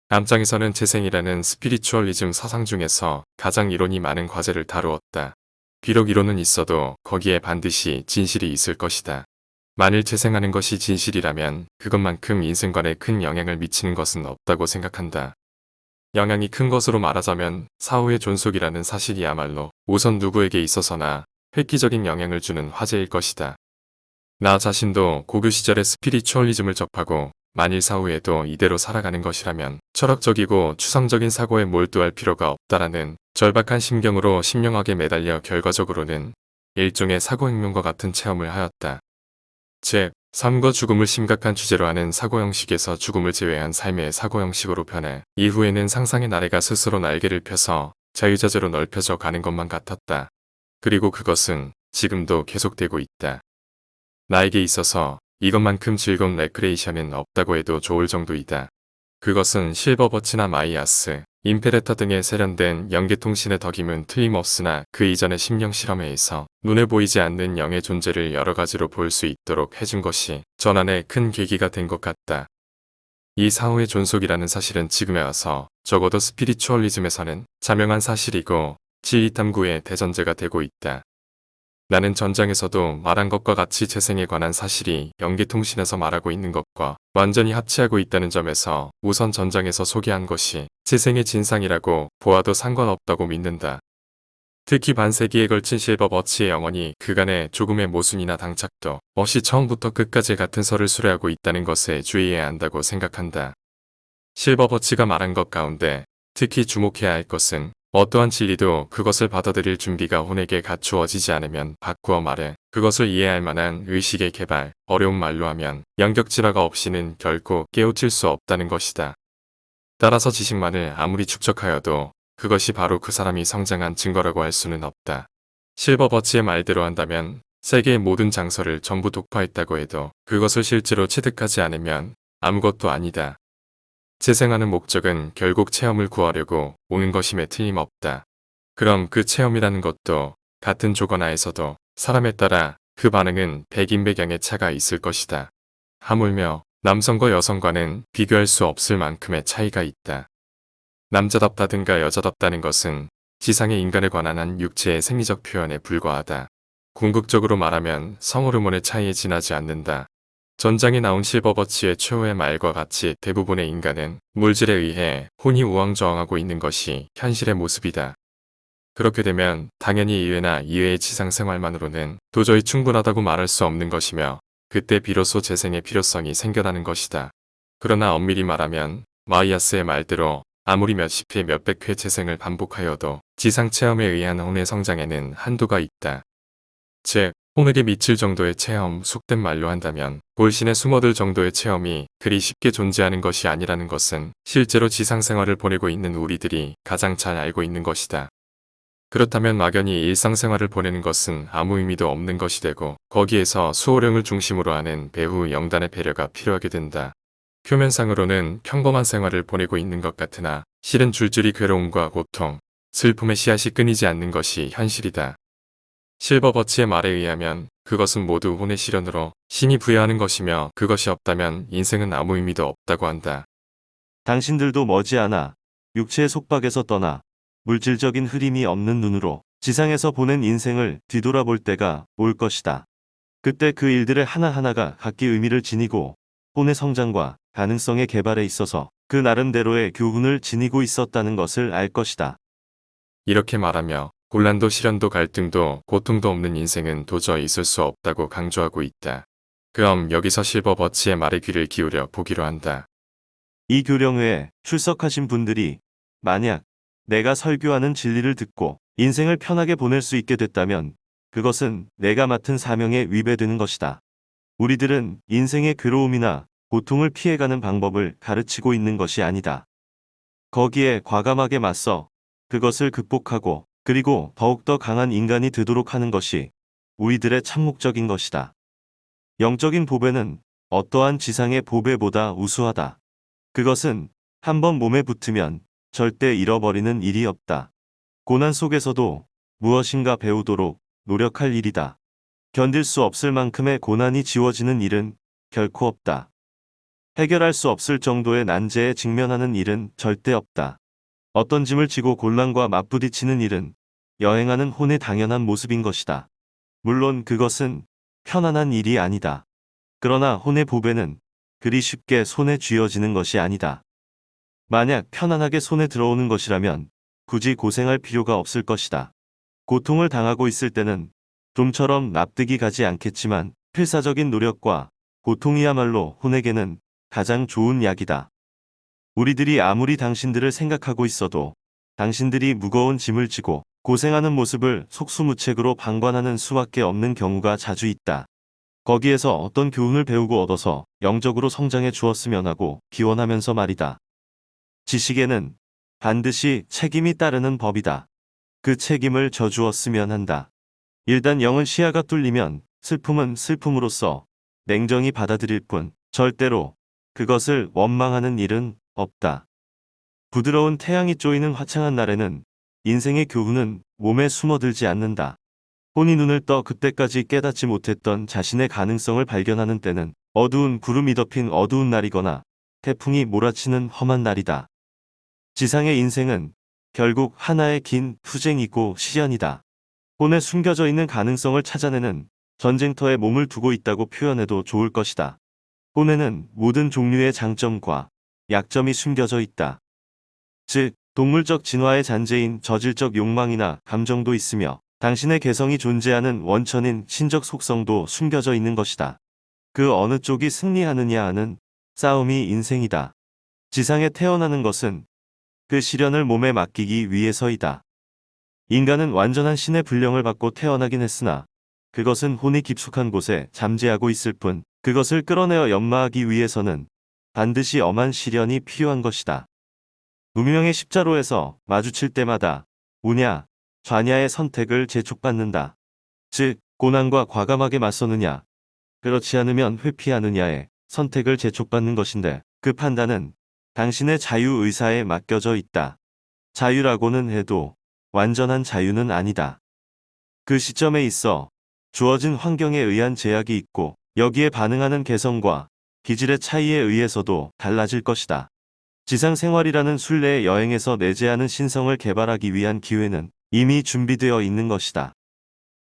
암장에서는 재생이라는 스피리추얼리즘 사상 중에서 가장 이론이 많은 과제를 다루었다. 비록 이론은 있어도 거기에 반드시 진실이 있을 것이다. 만일 재생하는 것이 진실이라면 그것만큼 인생관에 큰 영향을 미치는 것은 없다고 생각한다. 영향이 큰 것으로 말하자면 사후의 존속이라는 사실이야말로 우선 누구에게 있어서나 획기적인 영향을 주는 화제일 것이다. 나 자신도 고교 시절에 스피리추얼리즘을 접하고 만일 사후에도 이대로 살아가는 것이라면 철학적이고 추상적인 사고에 몰두할 필요가 없다라는 절박한 심경으로 신명하게 매달려 결과적으로는 일종의 사고혁명과 같은 체험을 하였다. 즉, 삶과 죽음을 심각한 주제로 하는 사고형식에서 죽음을 제외한 삶의 사고형식으로 변해 이후에는 상상의 나래가 스스로 날개를 펴서 자유자재로 넓혀져 가는 것만 같았다. 그리고 그것은 지금도 계속되고 있다. 나에게 있어서 이것만큼 즐거운 레크레이션은 없다고 해도 좋을 정도이다. 그것은 실버버치나 마이아스, 임페레터 등의 세련된 연계통신의 덕임은 틀림없으나 그 이전의 심령실험에 의해서 눈에 보이지 않는 영의 존재를 여러 가지로 볼 수 있도록 해준 것이 전환의 큰 계기가 된 것 같다. 이 사후의 존속이라는 사실은 지금에 와서 적어도 스피리추얼리즘에서는 자명한 사실이고 진리탐구의 대전제가 되고 있다. 나는 전장에서도 말한 것과 같이 재생에 관한 사실이 연계통신에서 말하고 있는 것과 완전히 합치하고 있다는 점에서 우선 전장에서 소개한 것이 재생의 진상이라고 보아도 상관없다고 믿는다. 특히 반세기에 걸친 실버버치의 영혼이 그간의 조금의 모순이나 당착도 없이 처음부터 끝까지 같은 설을 수레하고 있다는 것에 주의해야 한다고 생각한다. 실버버치가 말한 것 가운데 특히 주목해야 할 것은 어떠한 진리도 그것을 받아들일 준비가 혼에게 갖추어지지 않으면 바꾸어 말해 그것을 이해할 만한 의식의 개발, 어려운 말로 하면 연격질화가 없이는 결코 깨우칠 수 없다는 것이다. 따라서 지식만을 아무리 축적하여도 그것이 바로 그 사람이 성장한 증거라고 할 수는 없다. 실버버치의 말대로 한다면 세계의 모든 장서를 전부 독파했다고 해도 그것을 실제로 체득하지 않으면 아무것도 아니다. 재생하는 목적은 결국 체험을 구하려고 오는 것임에 틀림없다. 그럼 그 체험이라는 것도 같은 조건 하에서도 사람에 따라 그 반응은 백인백양의 차가 있을 것이다. 하물며 남성과 여성과는 비교할 수 없을 만큼의 차이가 있다. 남자답다든가 여자답다는 것은 지상의 인간에 관한 한 육체의 생리적 표현에 불과하다. 궁극적으로 말하면 성호르몬의 차이에 지나지 않는다. 전장에 나온 실버버치의 최후의 말과 같이 대부분의 인간은 물질에 의해 혼이 우왕좌왕하고 있는 것이 현실의 모습이다. 그렇게 되면 당연히 이외나 이외의 지상생활만으로는 도저히 충분하다고 말할 수 없는 것이며 그때 비로소 재생의 필요성이 생겨나는 것이다. 그러나 엄밀히 말하면 마이아스의 말대로 아무리 몇십 회 몇백 회 재생을 반복하여도 지상체험에 의한 혼의 성장에는 한도가 있다. 즉, 혼에게 미칠 정도의 체험, 속된 말로 한다면 볼신에 숨어들 정도의 체험이 그리 쉽게 존재하는 것이 아니라는 것은 실제로 지상생활을 보내고 있는 우리들이 가장 잘 알고 있는 것이다. 그렇다면 막연히 일상생활을 보내는 것은 아무 의미도 없는 것이 되고 거기에서 수호령을 중심으로 하는 배후 영단의 배려가 필요하게 된다. 표면상으로는 평범한 생활을 보내고 있는 것 같으나 실은 줄줄이 괴로움과 고통, 슬픔의 씨앗이 끊이지 않는 것이 현실이다. 실버버치의 말에 의하면 그것은 모두 혼의 실현으로 신이 부여하는 것이며 그것이 없다면 인생은 아무 의미도 없다고 한다. 당신들도 머지않아 육체의 속박에서 떠나 물질적인 흐림이 없는 눈으로 지상에서 보낸 인생을 뒤돌아볼 때가 올 것이다. 그때 그 일들의 하나하나가 각기 의미를 지니고 혼의 성장과 가능성의 개발에 있어서 그 나름대로의 교훈을 지니고 있었다는 것을 알 것이다. 이렇게 말하며 곤란도 시련도 갈등도 고통도 없는 인생은 도저히 있을 수 없다고 강조하고 있다. 그럼 여기서 실버버치의 말에 귀를 기울여 보기로 한다. 이 교령회에 출석하신 분들이 만약 내가 설교하는 진리를 듣고 인생을 편하게 보낼 수 있게 됐다면 그것은 내가 맡은 사명에 위배되는 것이다. 우리들은 인생의 괴로움이나 고통을 피해가는 방법을 가르치고 있는 것이 아니다. 거기에 과감하게 맞서 그것을 극복하고 그리고 더욱더 강한 인간이 되도록 하는 것이 우리들의 참목적인 것이다. 영적인 보배는 어떠한 지상의 보배보다 우수하다. 그것은 한번 몸에 붙으면 절대 잃어버리는 일이 없다. 고난 속에서도 무엇인가 배우도록 노력할 일이다. 견딜 수 없을 만큼의 고난이 지워지는 일은 결코 없다. 해결할 수 없을 정도의 난제에 직면하는 일은 절대 없다. 어떤 짐을 지고 곤란과 맞부딪히는 일은 여행하는 혼의 당연한 모습인 것이다. 물론 그것은 편안한 일이 아니다. 그러나 혼의 보배는 그리 쉽게 손에 쥐어지는 것이 아니다. 만약 편안하게 손에 들어오는 것이라면 굳이 고생할 필요가 없을 것이다. 고통을 당하고 있을 때는 좀처럼 납득이 가지 않겠지만 필사적인 노력과 고통이야말로 혼에게는 가장 좋은 약이다. 우리들이 아무리 당신들을 생각하고 있어도 당신들이 무거운 짐을 지고 고생하는 모습을 속수무책으로 방관하는 수밖에 없는 경우가 자주 있다. 거기에서 어떤 교훈을 배우고 얻어서 영적으로 성장해 주었으면 하고 기원하면서 말이다. 지식에는 반드시 책임이 따르는 법이다. 그 책임을 져주었으면 한다. 일단 영은 시야가 뚫리면 슬픔은 슬픔으로써 냉정히 받아들일 뿐 절대로 그것을 원망하는 일은 없다. 부드러운 태양이 쪼이는 화창한 날에는 인생의 교훈은 몸에 숨어들지 않는다. 혼이 눈을 떠 그때까지 깨닫지 못했던 자신의 가능성을 발견하는 때는 어두운 구름이 덮인 어두운 날이거나 태풍이 몰아치는 험한 날이다. 지상의 인생은 결국 하나의 긴 투쟁이고 시련이다. 혼에 숨겨져 있는 가능성을 찾아내는 전쟁터에 몸을 두고 있다고 표현해도 좋을 것이다. 혼에는 모든 종류의 장점과 약점이 숨겨져 있다. 즉, 동물적 진화의 잔재인 저질적 욕망이나 감정도 있으며 당신의 개성이 존재하는 원천인 신적 속성도 숨겨져 있는 것이다. 그 어느 쪽이 승리하느냐 하는 싸움이 인생이다. 지상에 태어나는 것은 그 시련을 몸에 맡기기 위해서이다. 인간은 완전한 신의 분령을 받고 태어나긴 했으나 그것은 혼이 깊숙한 곳에 잠재하고 있을 뿐 그것을 끌어내어 연마하기 위해서는 반드시 엄한 시련이 필요한 것이다. 무명의 십자로에서 마주칠 때마다 우냐, 좌냐의 선택을 재촉받는다. 즉, 고난과 과감하게 맞서느냐, 그렇지 않으면 회피하느냐의 선택을 재촉받는 것인데 그 판단은 당신의 자유의사에 맡겨져 있다. 자유라고는 해도 완전한 자유는 아니다. 그 시점에 있어 주어진 환경에 의한 제약이 있고 여기에 반응하는 개성과 기질의 차이에 의해서도 달라질 것이다. 지상생활이라는 순례의 여행에서 내재하는 신성을 개발하기 위한 기회는 이미 준비되어 있는 것이다.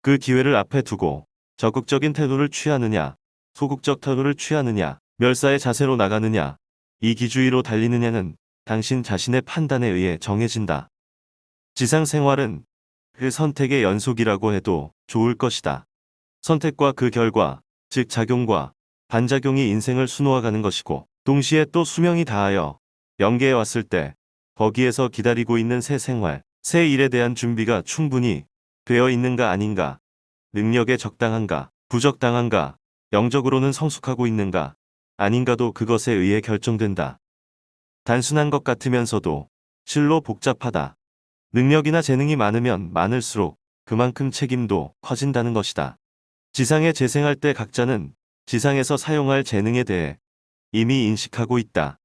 그 기회를 앞에 두고 적극적인 태도를 취하느냐, 소극적 태도를 취하느냐, 멸사의 자세로 나가느냐, 이기주의로 달리느냐는 당신 자신의 판단에 의해 정해진다. 지상생활은 그 선택의 연속이라고 해도 좋을 것이다. 선택과 그 결과, 즉 작용과 반작용이 인생을 수놓아가는 것이고 동시에 또 수명이 다하여 영계에 왔을 때 거기에서 기다리고 있는 새 생활, 새 일에 대한 준비가 충분히 되어 있는가 아닌가, 능력에 적당한가, 부적당한가, 영적으로는 성숙하고 있는가, 아닌가도 그것에 의해 결정된다. 단순한 것 같으면서도 실로 복잡하다. 능력이나 재능이 많으면 많을수록 그만큼 책임도 커진다는 것이다. 지상에 재생할 때 각자는 지상에서 사용할 재능에 대해 이미 인식하고 있다.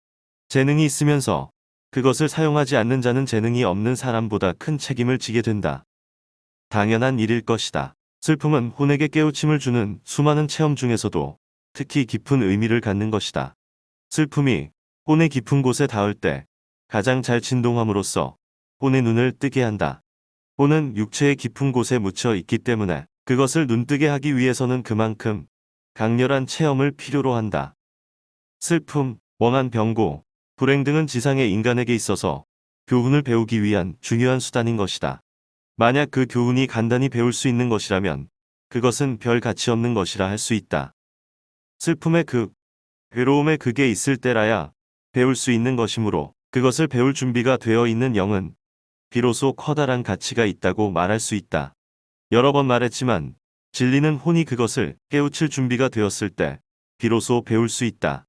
재능이 있으면서 그것을 사용하지 않는 자는 재능이 없는 사람보다 큰 책임을 지게 된다. 당연한 일일 것이다. 슬픔은 혼에게 깨우침을 주는 수많은 체험 중에서도 특히 깊은 의미를 갖는 것이다. 슬픔이 혼의 깊은 곳에 닿을 때 가장 잘 진동함으로써 혼의 눈을 뜨게 한다. 혼은 육체의 깊은 곳에 묻혀 있기 때문에 그것을 눈뜨게 하기 위해서는 그만큼 강렬한 체험을 필요로 한다. 슬픔, 원한 병고, 불행 등은 지상의 인간에게 있어서 교훈을 배우기 위한 중요한 수단인 것이다. 만약 그 교훈이 간단히 배울 수 있는 것이라면 그것은 별 가치 없는 것이라 할 수 있다. 슬픔의 극, 괴로움의 극에 있을 때라야 배울 수 있는 것이므로 그것을 배울 준비가 되어 있는 영은 비로소 커다란 가치가 있다고 말할 수 있다. 여러 번 말했지만 진리는 혼이 그것을 깨우칠 준비가 되었을 때 비로소 배울 수 있다.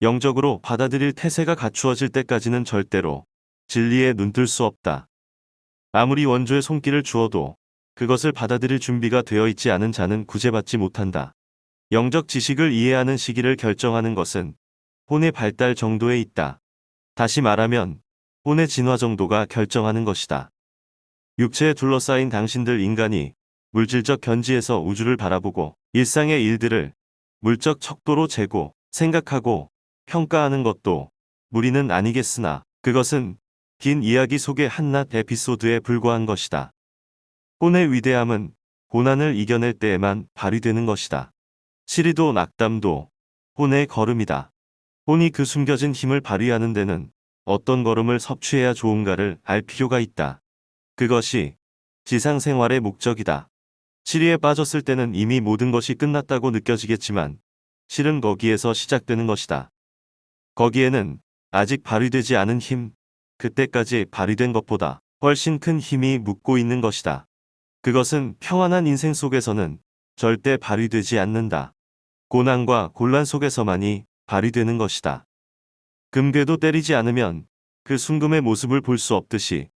영적으로 받아들일 태세가 갖추어질 때까지는 절대로 진리에 눈뜰 수 없다. 아무리 원조의 손길을 주어도 그것을 받아들일 준비가 되어 있지 않은 자는 구제받지 못한다. 영적 지식을 이해하는 시기를 결정하는 것은 혼의 발달 정도에 있다. 다시 말하면 혼의 진화 정도가 결정하는 것이다. 육체에 둘러싸인 당신들 인간이 물질적 견지에서 우주를 바라보고 일상의 일들을 물적 척도로 재고 생각하고 평가하는 것도 무리는 아니겠으나 그것은 긴 이야기 속의 한낱 에피소드에 불과한 것이다. 혼의 위대함은 고난을 이겨낼 때에만 발휘되는 것이다. 시리도 낙담도 혼의 걸음이다. 혼이 그 숨겨진 힘을 발휘하는 데는 어떤 걸음을 섭취해야 좋은가를 알 필요가 있다. 그것이 지상생활의 목적이다. 시리에 빠졌을 때는 이미 모든 것이 끝났다고 느껴지겠지만 실은 거기에서 시작되는 것이다. 거기에는 아직 발휘되지 않은 힘, 그때까지 발휘된 것보다 훨씬 큰 힘이 묻고 있는 것이다. 그것은 평안한 인생 속에서는 절대 발휘되지 않는다. 고난과 곤란 속에서만이 발휘되는 것이다. 금괴도 때리지 않으면 그 순금의 모습을 볼 수 없듯이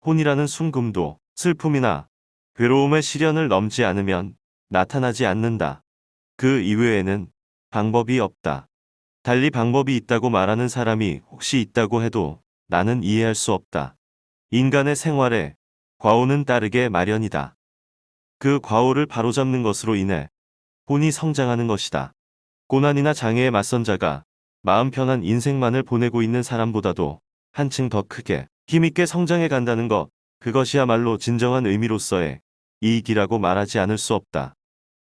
혼이라는 순금도 슬픔이나 괴로움의 시련을 넘지 않으면 나타나지 않는다. 그 이외에는 방법이 없다. 달리 방법이 있다고 말하는 사람이 혹시 있다고 해도 나는 이해할 수 없다. 인간의 생활에 과오는 따르게 마련이다. 그 과오를 바로잡는 것으로 인해 혼이 성장하는 것이다. 고난이나 장애에 맞선 자가 마음 편한 인생만을 보내고 있는 사람보다도 한층 더 크게 힘있게 성장해 간다는 것, 그것이야말로 진정한 의미로서의 이익이라고 말하지 않을 수 없다.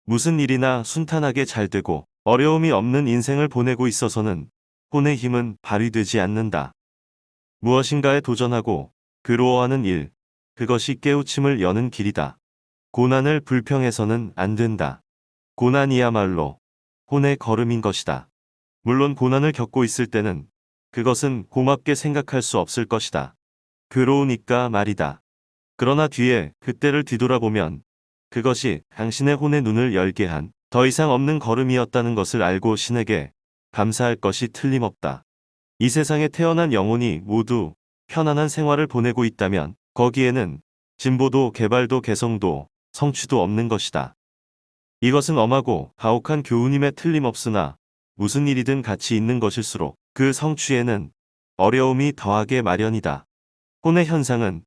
무슨 일이나 순탄하게 잘 되고 어려움이 없는 인생을 보내고 있어서는 혼의 힘은 발휘되지 않는다. 무엇인가에 도전하고 괴로워하는 일, 그것이 깨우침을 여는 길이다. 고난을 불평해서는 안 된다. 고난이야말로 혼의 걸음인 것이다. 물론 고난을 겪고 있을 때는 그것은 고맙게 생각할 수 없을 것이다. 괴로우니까 말이다. 그러나 뒤에 그때를 뒤돌아보면 그것이 당신의 혼의 눈을 열게 한 더 이상 없는 걸음이었다는 것을 알고 신에게 감사할 것이 틀림없다. 이 세상에 태어난 영혼이 모두 편안한 생활을 보내고 있다면 거기에는 진보도 개발도 개성도 성취도 없는 것이다. 이것은 엄하고 가혹한 교훈임에 틀림없으나 무슨 일이든 가치 있는 것일수록 그 성취에는 어려움이 더하게 마련이다. 혼의 현상은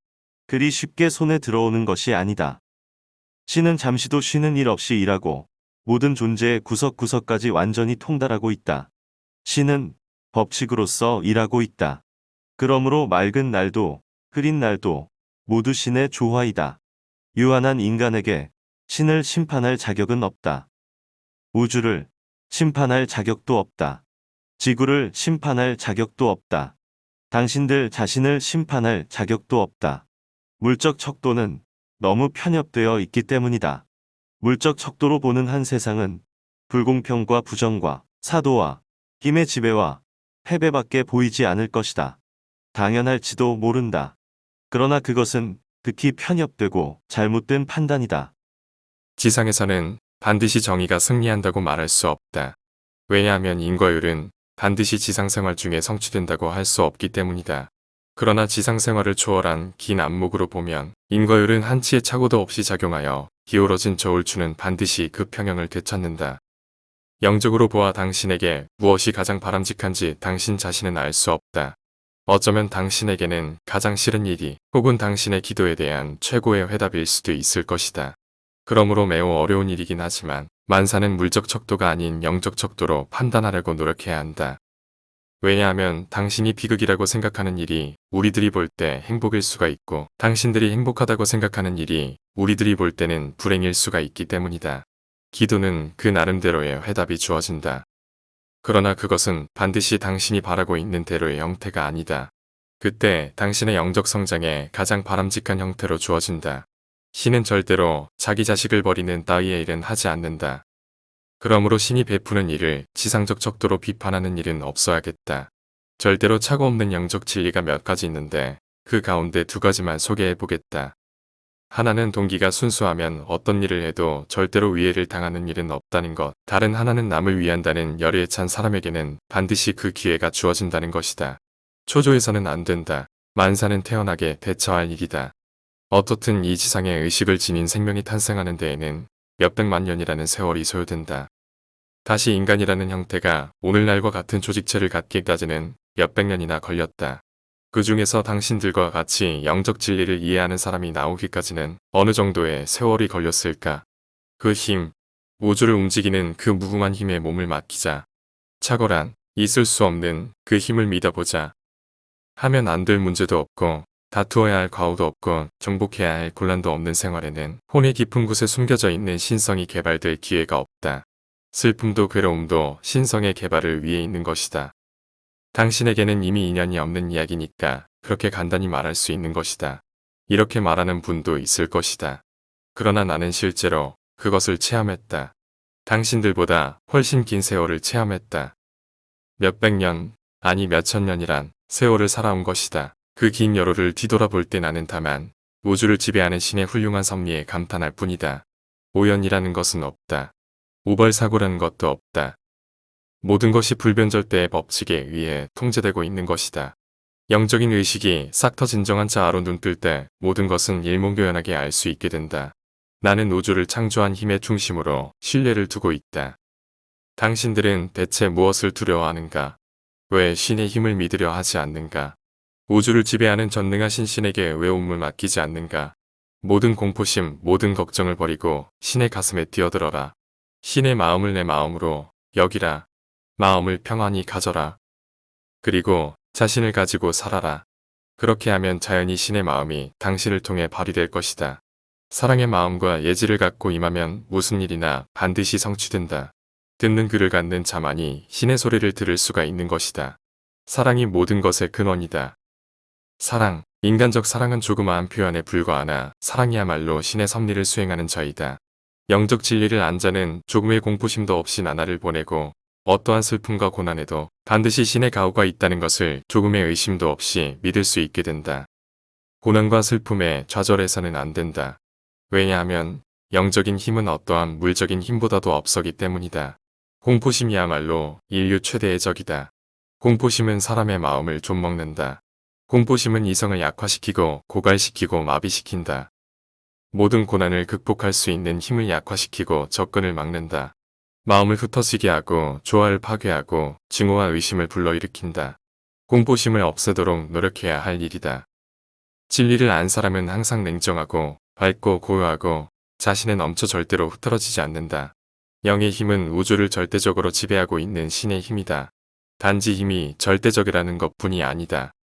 그리 쉽게 손에 들어오는 것이 아니다. 신은 잠시도 쉬는 일 없이 일하고 모든 존재의 구석구석까지 완전히 통달하고 있다. 신은 법칙으로서 일하고 있다. 그러므로 맑은 날도 흐린 날도 모두 신의 조화이다. 유한한 인간에게 신을 심판할 자격은 없다. 우주를 심판할 자격도 없다. 지구를 심판할 자격도 없다. 당신들 자신을 심판할 자격도 없다. 물적 척도는 너무 편협되어 있기 때문이다. 물적 척도로 보는 한 세상은 불공평과 부정과 사도와 힘의 지배와 패배밖에 보이지 않을 것이다. 당연할지도 모른다. 그러나 그것은 극히 편협되고 잘못된 판단이다. 지상에서는 반드시 정의가 승리한다고 말할 수 없다. 왜냐하면 인과율은 반드시 지상생활 중에 성취된다고 할 수 없기 때문이다. 그러나 지상생활을 초월한 긴 안목으로 보면 인과율은 한치의 착오도 없이 작용하여 기울어진 저울추는 반드시 그 평형을 되찾는다. 영적으로 보아 당신에게 무엇이 가장 바람직한지 당신 자신은 알 수 없다. 어쩌면 당신에게는 가장 싫은 일이 혹은 당신의 기도에 대한 최고의 회답일 수도 있을 것이다. 그러므로 매우 어려운 일이긴 하지만 만사는 물적 척도가 아닌 영적 척도로 판단하려고 노력해야 한다. 왜냐하면 당신이 비극이라고 생각하는 일이 우리들이 볼 때 행복일 수가 있고 당신들이 행복하다고 생각하는 일이 우리들이 볼 때는 불행일 수가 있기 때문이다. 기도는 그 나름대로의 회답이 주어진다. 그러나 그것은 반드시 당신이 바라고 있는 대로의 형태가 아니다. 그때 당신의 영적 성장에 가장 바람직한 형태로 주어진다. 신은 절대로 자기 자식을 버리는 따위의 일은 하지 않는다. 그러므로 신이 베푸는 일을 지상적 척도로 비판하는 일은 없어야겠다. 절대로 착오 없는 영적 진리가 몇 가지 있는데 그 가운데 두 가지만 소개해보겠다. 하나는 동기가 순수하면 어떤 일을 해도 절대로 위해를 당하는 일은 없다는 것. 다른 하나는 남을 위한다는 열의에 찬 사람에게는 반드시 그 기회가 주어진다는 것이다. 초조해서는 안 된다. 만사는 태어나게 대처할 일이다. 어떻든 이 지상에 의식을 지닌 생명이 탄생하는 데에는 몇백만 년이라는 세월이 소요된다. 다시 인간이라는 형태가 오늘날과 같은 조직체를 갖기까지는 몇백 년이나 걸렸다. 그 중에서 당신들과 같이 영적 진리를 이해하는 사람이 나오기까지는 어느 정도의 세월이 걸렸을까? 그 힘, 우주를 움직이는 그 무궁한 힘에 몸을 맡기자. 착오란 있을 수 없는 그 힘을 믿어보자. 하면 안 될 문제도 없고 다투어야 할 과오도 없고 정복해야 할 곤란도 없는 생활에는 혼의 깊은 곳에 숨겨져 있는 신성이 개발될 기회가 없다. 슬픔도 괴로움도 신성의 개발을 위해 있는 것이다. 당신에게는 이미 인연이 없는 이야기니까 그렇게 간단히 말할 수 있는 것이다. 이렇게 말하는 분도 있을 것이다. 그러나 나는 실제로 그것을 체험했다. 당신들보다 훨씬 긴 세월을 체험했다. 몇백 년, 아니 몇천 년이란 세월을 살아온 것이다. 그 긴 여로를 뒤돌아볼 때 나는 다만 우주를 지배하는 신의 훌륭한 섭리에 감탄할 뿐이다. 우연이라는 것은 없다. 우벌사고라는 것도 없다. 모든 것이 불변절대의 법칙에 의해 통제되고 있는 것이다. 영적인 의식이 싹 터 진정한 자아로 눈뜰 때 모든 것은 일목요연하게 알 수 있게 된다. 나는 우주를 창조한 힘의 중심으로 신뢰를 두고 있다. 당신들은 대체 무엇을 두려워하는가? 왜 신의 힘을 믿으려 하지 않는가? 우주를 지배하는 전능하신 신에게 왜 운을 맡기지 않는가? 모든 공포심, 모든 걱정을 버리고 신의 가슴에 뛰어들어라. 신의 마음을 내 마음으로 여기라. 마음을 평안히 가져라. 그리고 자신을 가지고 살아라. 그렇게 하면 자연히 신의 마음이 당신을 통해 발휘될 것이다. 사랑의 마음과 예지를 갖고 임하면 무슨 일이나 반드시 성취된다. 듣는 귀를 갖는 자만이 신의 소리를 들을 수가 있는 것이다. 사랑이 모든 것의 근원이다. 사랑, 인간적 사랑은 조그마한 표현에 불과하나 사랑이야말로 신의 섭리를 수행하는 자이다. 영적 진리를 안 자는 조금의 공포심도 없이 나날을 보내고 어떠한 슬픔과 고난에도 반드시 신의 가호가 있다는 것을 조금의 의심도 없이 믿을 수 있게 된다. 고난과 슬픔에 좌절해서는 안 된다. 왜냐하면 영적인 힘은 어떠한 물적인 힘보다도 앞서기 때문이다. 공포심이야말로 인류 최대의 적이다. 공포심은 사람의 마음을 좀먹는다. 공포심은 이성을 약화시키고 고갈시키고 마비시킨다. 모든 고난을 극복할 수 있는 힘을 약화시키고 접근을 막는다. 마음을 흩어지게 하고 조화를 파괴하고 증오와 의심을 불러일으킨다. 공포심을 없애도록 노력해야 할 일이다. 진리를 안 사람은 항상 냉정하고 밝고 고요하고 자신의 넘쳐 절대로 흐트러지지 않는다. 영의 힘은 우주를 절대적으로 지배하고 있는 신의 힘이다. 단지 힘이 절대적이라는 것뿐이 아니다.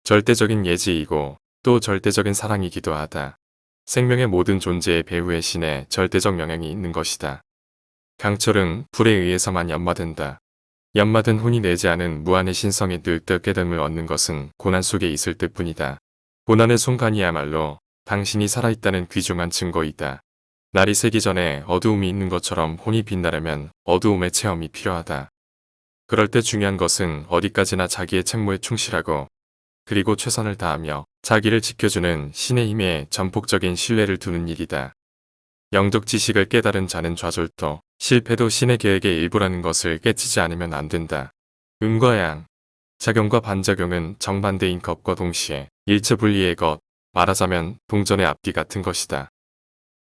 절대적인 예지이고 또 절대적인 사랑이기도 하다. 생명의 모든 존재의 배후에 신의 절대적 영향이 있는 것이다. 강철은 불에 의해서만 연마된다. 연마된 혼이 내지 않은 무한의 신성에 늘때 깨달음을 얻는 것은 고난 속에 있을 때뿐이다. 고난의 순간이야말로 당신이 살아있다는 귀중한 증거이다. 날이 새기 전에 어두움이 있는 것처럼 혼이 빛나려면 어두움의 체험이 필요하다. 그럴 때 중요한 것은 어디까지나 자기의 책무에 충실하고 그리고 최선을 다하며 자기를 지켜주는 신의 힘에 전폭적인 신뢰를 두는 일이다. 영적 지식을 깨달은 자는 좌절도 실패도 신의 계획의 일부라는 것을 깨치지 않으면 안 된다. 음과 양, 작용과 반작용은 정반대인 것과 동시에 일체분리의 것, 말하자면 동전의 앞뒤 같은 것이다.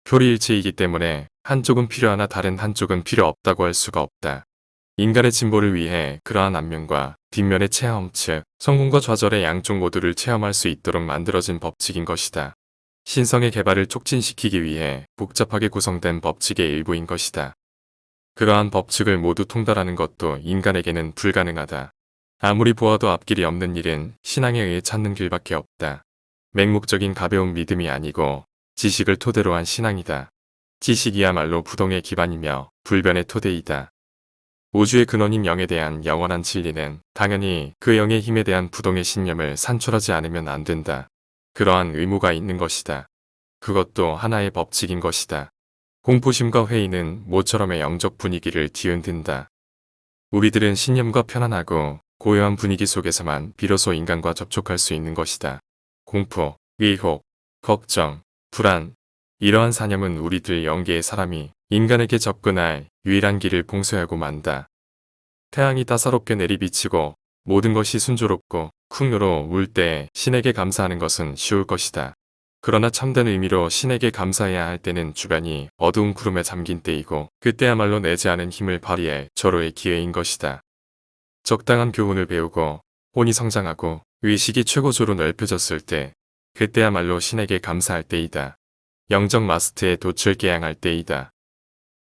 표리일체이기 때문에 한쪽은 필요하나 다른 한쪽은 필요 없다고 할 수가 없다. 인간의 진보를 위해 그러한 앞면과 뒷면의 체험, 즉 성공과 좌절의 양쪽 모두를 체험할 수 있도록 만들어진 법칙인 것이다. 신성의 개발을 촉진시키기 위해 복잡하게 구성된 법칙의 일부인 것이다. 그러한 법칙을 모두 통달하는 것도 인간에게는 불가능하다. 아무리 보아도 앞길이 없는 일은 신앙에 의해 찾는 길밖에 없다. 맹목적인 가벼운 믿음이 아니고 지식을 토대로 한 신앙이다. 지식이야말로 부동의 기반이며 불변의 토대이다. 우주의 근원인 영에 대한 영원한 진리는 당연히 그 영의 힘에 대한 부동의 신념을 산출하지 않으면 안 된다. 그러한 의무가 있는 것이다. 그것도 하나의 법칙인 것이다. 공포심과 회의는 모처럼의 영적 분위기를 뒤흔든다. 우리들은 신념과 편안하고 고요한 분위기 속에서만 비로소 인간과 접촉할 수 있는 것이다. 공포, 의혹, 걱정, 불안, 이러한 사념은 우리들 영계의 사람이 인간에게 접근할 유일한 길을 봉쇄하고 만다. 태양이 따사롭게 내리비치고 모든 것이 순조롭고 쿵요로 울 때 신에게 감사하는 것은 쉬울 것이다. 그러나 참된 의미로 신에게 감사해야 할 때는 주변이 어두운 구름에 잠긴 때이고 그때야말로 내지 않은 힘을 발휘해 절호의 기회인 것이다. 적당한 교훈을 배우고 혼이 성장하고 의식이 최고조로 넓혀졌을 때 그때야말로 신에게 감사할 때이다. 영적 마스터에 돛을 개양할 때이다.